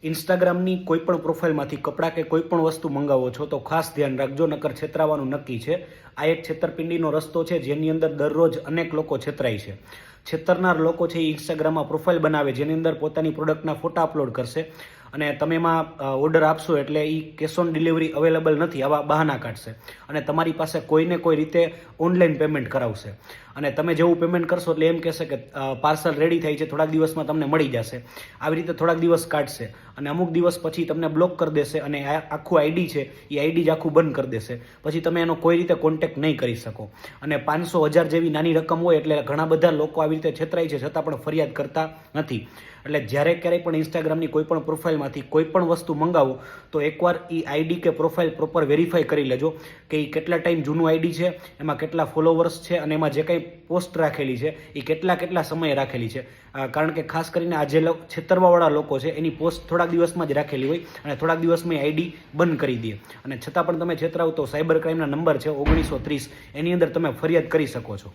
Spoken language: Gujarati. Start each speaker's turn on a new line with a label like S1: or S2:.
S1: ઇન્સ્ટાગ્રામની કોઈ પણ પ્રોફાઇલમાંથી કપડાં કે કોઈ પણ વસ્તુ મંગાવો છો તો ખાસ ધ્યાન રાખજો, નકર છેતરાવાનું નક્કી છે. આ એક છેતરપિંડીનો રસ્તો છે જેની અંદર દરરોજ અનેક લોકો છેતરાય છે. છેતરનાર લોકો છે એ ઇન્સ્ટાગ્રામમાં પ્રોફાઇલ બનાવે જેની અંદર પોતાની પ્રોડક્ટના ફોટા અપલોડ કરશે અને તમે એમાં ઓર્ડર આપશો એટલે એ કેશ ઓન ડિલિવરી અવેલેબલ નથી આવા બહાના કાઢશે અને તમારી પાસે કોઈને કોઈ રીતે ઓનલાઈન પેમેન્ટ કરાવશે અને તમે જેવું પેમેન્ટ કરશો એટલે એમ કહેશે કે પાર્સલ રેડી થાય છે, થોડાક દિવસમાં તમને મળી જશે. આવી રીતે થોડાક દિવસ કાઢશે અને અમુક દિવસ પછી તમને બ્લોક કરી દેશે અને આખું આઈડી છે એ આઈડી જ આખું બંધ કરી દેશે. પછી તમે એનો કોઈ રીતે કોન્ટેક્ટ નહીં કરી શકો અને 500,000 જેવી નાની રકમ હોય એટલે ઘણા બધા લોકો આવી રીતે છેતરાય છે છતાં પણ ફરિયાદ કરતા નથી. એટલે જ્યારે ક્યારેય પણ ઇન્સ્ટાગ્રામની કોઈ પણ પ્રોફાઇલમાંથી કોઈ પણ વસ્તુ મંગાવો તો એકવાર એ આઈડી કે પ્રોફાઇલ પ્રોપર વેરીફાઈ કરી લેજો કે એ કેટલા ટાઈમ જૂનું આઈડી છે, એમાં કેટલા ફોલોવર્સ છે અને એમાં જે કંઈ પોસ્ટ રાખેલી છે એ કેટલા સમયે રાખેલી છે. કારણ કે ખાસ કરીને આ જે છેતરવાવાળા લોકો છે એની પોસ્ટ થોડાક દિવસમાં જ રાખેલી હોય અને થોડાક દિવસમાં આઈડી બંધ કરી દે અને છતાં પણ તમે છેતરાવ તો સાયબર ક્રાઇમના નંબર છે 1930, એની અંદર તમે ફરિયાદ કરી શકો છો.